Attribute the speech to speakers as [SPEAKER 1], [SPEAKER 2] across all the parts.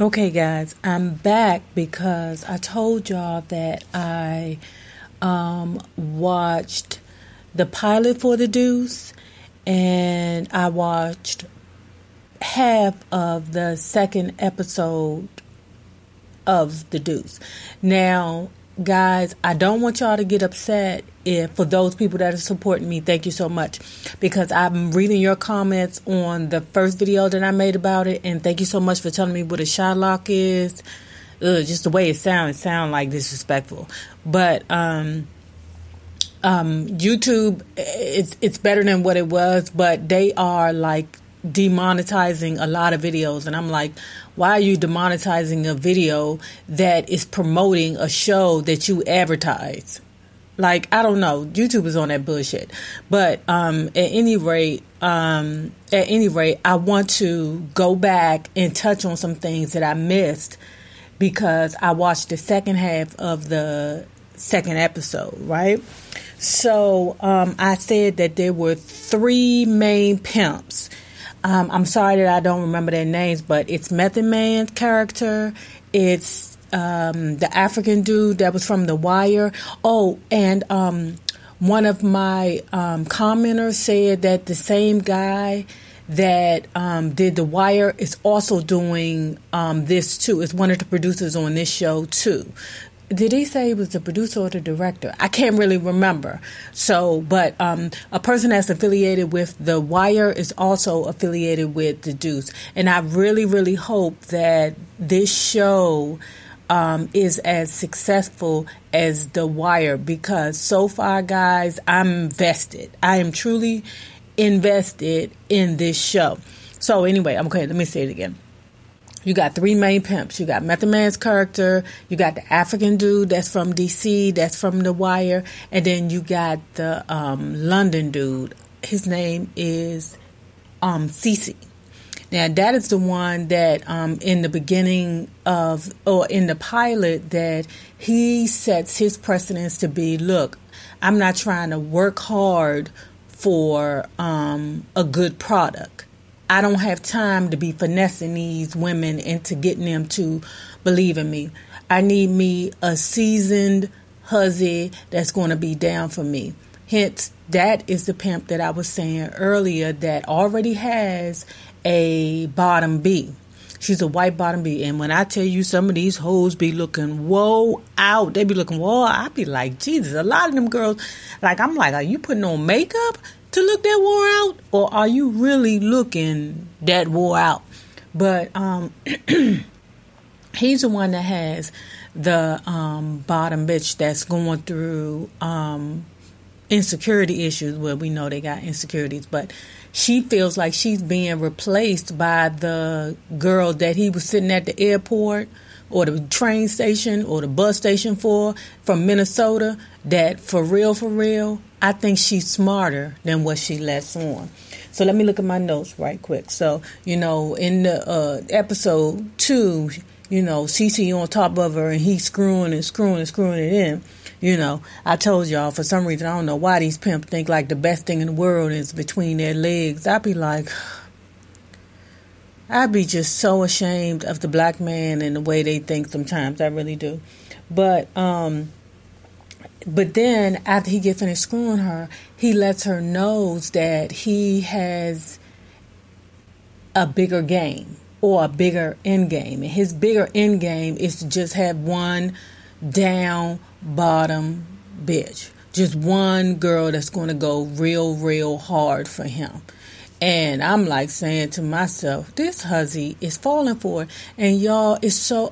[SPEAKER 1] Okay, guys, I'm back because I told y'all that I watched the pilot for the Deuce, and I watched half of the second episode of the Deuce. Now, guys, I don't want y'all to get upset if for those people that are supporting me. Thank you so much, because I'm reading your comments on the first video that I made about it, and thank you so much for telling me what a Shylock is. Just the way it sounds like disrespectful. But YouTube, it's better than what it was, but they are like demonetizing a lot of videos, and I'm like, why are you demonetizing a video that is promoting a show that you advertise? Like, I don't know, YouTube is on that bullshit. But at any rate, I want to go back and touch on some things that I missed because I watched the second half of the second episode, right? So I said that there were three main pimps. I'm sorry that I don't remember their names, but it's Method Man's character. It's the African dude that was from The Wire. Oh, and one of my commenters said that the same guy that did The Wire is also doing this too. It's one of the producers on this show too. Did he say he was the producer or the director? I can't really remember. So, but a person that's affiliated with The Wire is also affiliated with The Deuce. And I really, really hope that this show is as successful as The Wire, because so far, guys, I'm invested. I am truly invested in this show. So anyway, okay, let me say it again. You got three main pimps. You got Method Man's character. You got the African dude that's from DC, that's from The Wire. And then you got the London dude. His name is Cece. Now, that is the one that in the beginning of, or in the pilot, that he sets his precedence to be, look, I'm not trying to work hard for a good product. I don't have time to be finessing these women into getting them to believe in me. I need me a seasoned hussy that's going to be down for me. Hence, that is the pimp that I was saying earlier that already has a bottom B. She's a white bottom B. And when I tell you some of these hoes be looking whoa out, they be looking whoa, I be like, Jesus, a lot of them girls, like, I'm like, are you putting on makeup to look that wore out, or are you really looking that wore out? But he's the one that has the bottom bitch that's going through insecurity issues. Well, we know they got insecurities, but she feels like she's being replaced by the girl that he was sitting at the airport or the train station or the bus station for, from Minnesota, that for real, I think she's smarter than what she lets on. So let me look at my notes right quick. So, in the episode 2, Cece on top of her and he's screwing it in. I told y'all, for some reason, I don't know why these pimps think like the best thing in the world is between their legs. I'd be just so ashamed of the black man and the way they think sometimes. I really do. But then after he get finished screwing her, he lets her know that he has a bigger game or a bigger end game. And his bigger end game is to just have one down bottom bitch. Just one girl that's going to go real hard for him. And I'm like saying to myself, this hussy is falling for it. And y'all,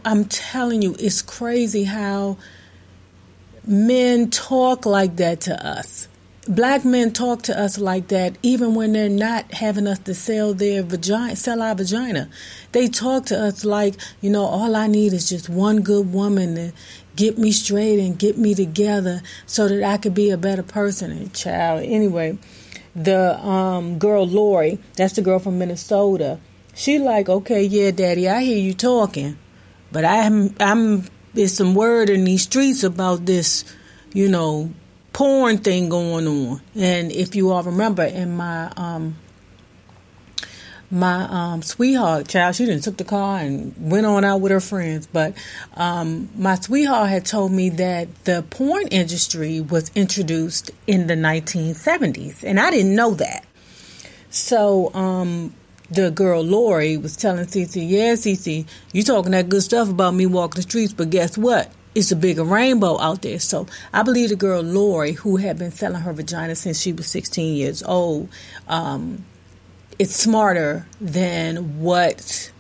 [SPEAKER 1] I'm telling you, it's crazy how men talk like that to us. Black men talk to us like that even when they're not having us to sell our vagina. They talk to us like, all I need is just one good woman to get me straight and get me together so that I could be a better person. And child, anyway, the girl Lori, that's the girl from Minnesota, she like, okay, yeah, daddy, I hear you talking, but there's some word in these streets about this, porn thing going on. And if you all remember in my my sweetheart, child, she done took the car and went on out with her friends. But my sweetheart had told me that the porn industry was introduced in the 1970s, and I didn't know that. So the girl Lori was telling Cece, yeah, Cece, you talking that good stuff about me walking the streets, but guess what? It's a bigger rainbow out there. So I believe the girl Lori, who had been selling her vagina since she was 16 years old, is smarter than what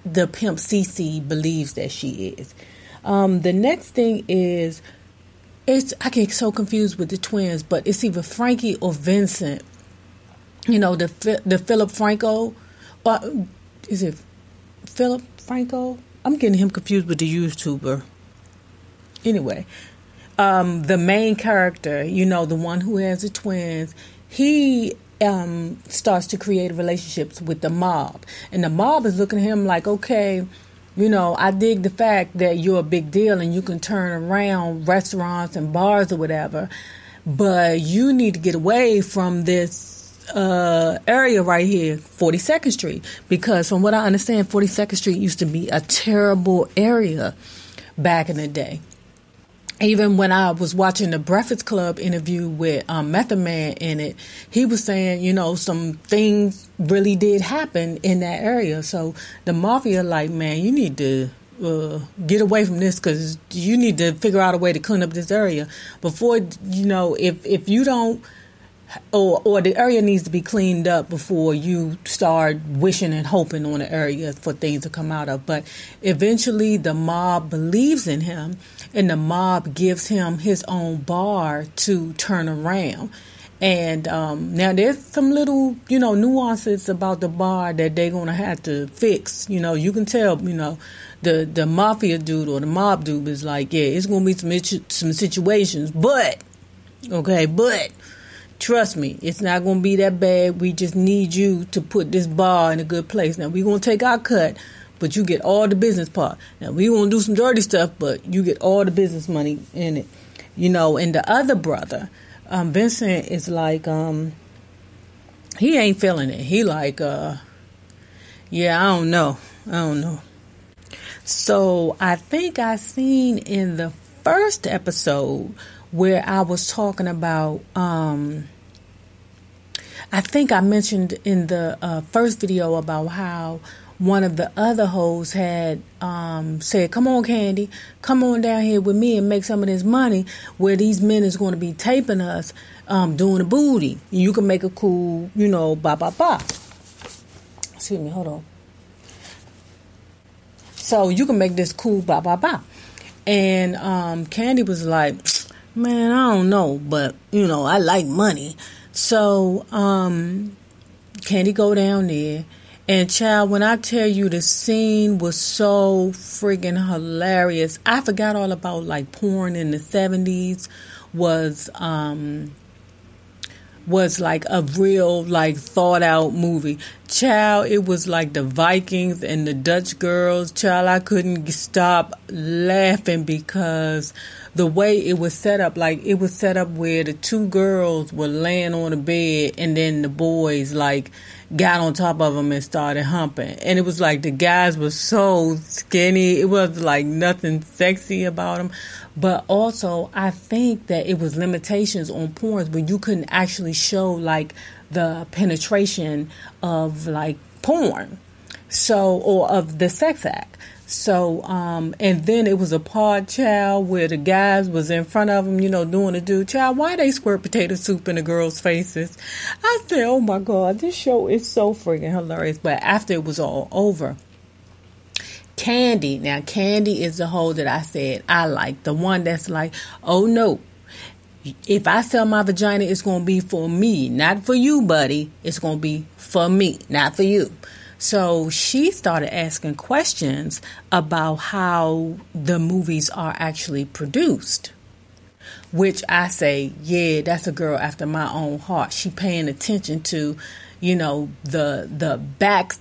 [SPEAKER 1] the pimp Cece believes that she is. The next thing is, I get so confused with the twins, but it's either Frankie or Vincent. You know, the Philip Franco, or is it Philip Franco? I'm getting him confused with the YouTuber. Anyway, the main character, you know, the one who has the twins, he starts to create relationships with the mob. And the mob is looking at him like, okay, you know, I dig the fact that you're a big deal and you can turn around restaurants and bars or whatever, but you need to get away from this area right here, 42nd Street, because from what I understand, 42nd Street used to be a terrible area back in the day. Even when I was watching the Breakfast Club interview with Method Man in it, he was saying, you know, some things really did happen in that area. So the mafia, like, man, you need to get away from this, because you need to figure out a way to clean up this area before, you know, if you don't, or the area needs to be cleaned up before you start wishing and hoping on the area for things to come out of. But eventually the mob believes in him, and the mob gives him his own bar to turn around. And now there's some little, you know, nuances about the bar that they're going to have to fix. You know, you can tell, you know, the mafia dude or the mob dude is like, yeah, it's going to be some situations, but trust me, it's not going to be that bad. We just need you to put this bar in a good place. Now, we're going to take our cut, but you get all the business part. Now, we want to do some dirty stuff, but you get all the business money in it. You know, and the other brother, Vincent, is like, he ain't feeling it. He like, yeah, I don't know. So, I think I seen in the first episode where I was talking about, I think I mentioned in the first video about how one of the other hoes had said, come on, Candy, come on down here with me and make some of this money, where these men is going to be taping us doing a booty. You can make a cool, you know, Excuse me, hold on. So you can make this cool And Candy was like, man, I don't know, but, you know, I like money. So, Candy go down there. And, child, when I tell you the scene was so friggin' hilarious. I forgot all about, like, porn in the 70s was like a real, like, thought out movie. Child, it was like the Vikings and the Dutch girls. Child, I couldn't stop laughing because the way it was set up, like, it was set up where the two girls were laying on the bed and then the boys, like, got on top of them and started humping. And it was like the guys were so skinny. It was like nothing sexy about them. But also, I think that it was limitations on porns where you couldn't actually show, like, the penetration of, like, porn. So, or of the sex act. So, and then it was a part, child, where the guys was in front of them, you know, doing the do. Child, why they squirt potato soup in the girls' faces? I said, oh my God, this show is so freaking hilarious. But after it was all over, Candy is the hoe that I said I like. The one that's like, oh no, if I sell my vagina, it's going to be for me, not for you, buddy. It's going to be for me, not for you. So she started asking questions about how the movies are actually produced, which I say, yeah, that's a girl after my own heart. She paying attention to, you know, the back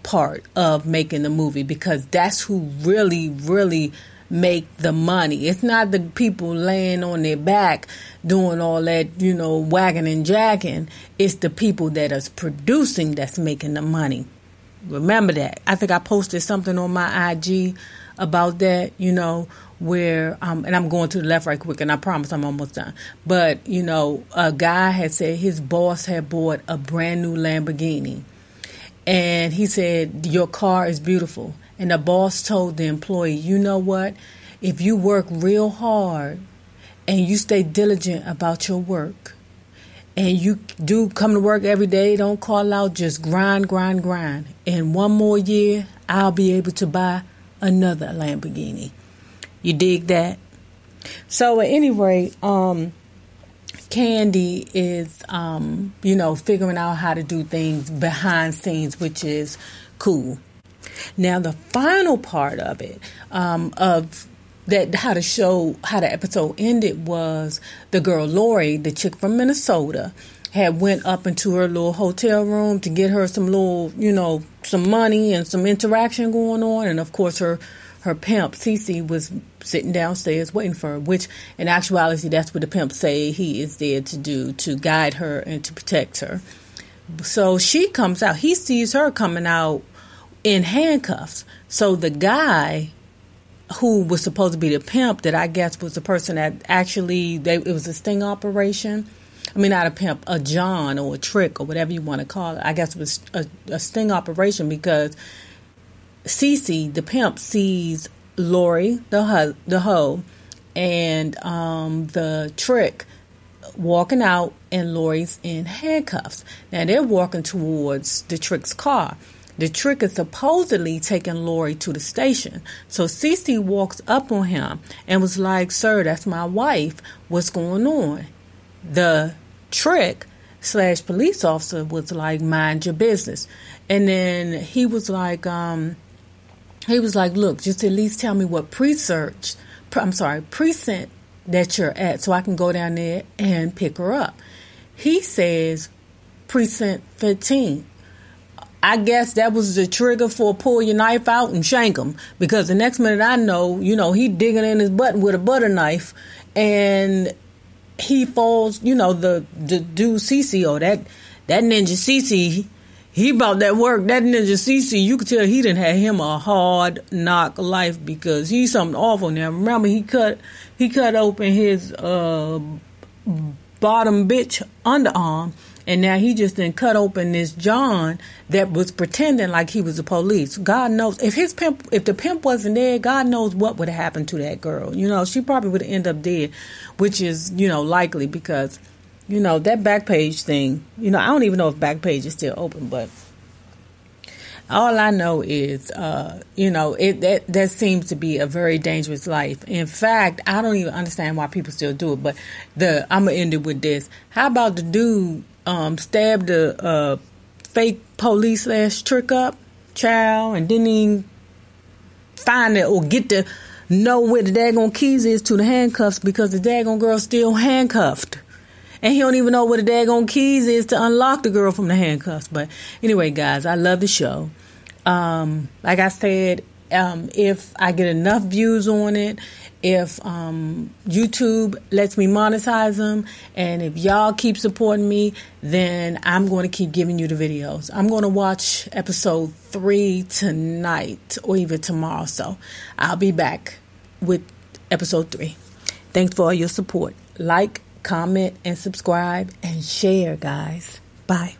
[SPEAKER 1] part of making the movie, because that's who really make the money. It's not the people laying on their back doing all that, wagging and jacking. It's the people that is producing that's making the money. Remember that. I think I posted something on my IG about that, where, and I'm going to the left right quick, and I promise I'm almost done. But, a guy had said his boss had bought a brand new Lamborghini. And he said, your car is beautiful. And the boss told the employee, you know what? If you work real hard and you stay diligent about your work and you do come to work every day, don't call out, just grind. In 1 more year, I'll be able to buy another Lamborghini. You dig that? So at any rate, Candy is, figuring out how to do things behind scenes, which is cool. Now, the final part of it, of that, how the episode ended was the girl Lori, the chick from Minnesota, had went up into her little hotel room to get her some little, some money and some interaction going on. And of course, her pimp, Cece, was sitting downstairs waiting for her, which in actuality, that's what the pimp say he is there to do, to guide her and to protect her. So she comes out. He sees her coming out in handcuffs. So the guy who was supposed to be the pimp, that I guess was the person that actually, it was a sting operation. I mean, not a pimp, a John or a trick or whatever you want to call it. I guess it was a sting operation because Cece, the pimp, sees Lori, the hoe, and the trick walking out, and Lori's in handcuffs. Now, they're walking towards the trick's car. The trick is supposedly taking Lori to the station. So Cece walks up on him and was like, sir, that's my wife. What's going on? The trick / police officer was like, mind your business. And then he was like, look, just at least tell me what precinct that you're at so I can go down there and pick her up. He says precinct 15. I guess that was the trigger for pull your knife out and shank him, because the next minute I know, he digging in his butt with a butter knife, and he falls, the dude CC, that ninja CC, he about that work. That ninja CC, you could tell he didn't have him a hard knock life, because he's something awful now. Remember, he cut open his bottom bitch underarm, and now he just didn't cut open this John that was pretending like he was the police. God knows if the pimp wasn't there, God knows what would have happened to that girl. She probably would have ended up dead, which is, likely, because, that Backpage thing, I don't even know if Backpage is still open, but all I know is, that seems to be a very dangerous life. In fact, I don't even understand why people still do it, but I'm going to end it with this. How about the dude stabbed a fake police /trick up child and didn't even find it or get to know where the daggone keys is to the handcuffs, because the daggone girl's still handcuffed. And he don't even know where the daggone keys is to unlock the girl from the handcuffs. But anyway, guys, I love the show. Like I said, if I get enough views on it, if YouTube lets me monetize them, and if y'all keep supporting me, then I'm going to keep giving you the videos. I'm going to watch episode 3 tonight or even tomorrow. So I'll be back with episode 3. Thanks for all your support. Like, comment, and subscribe, and share, guys. Bye.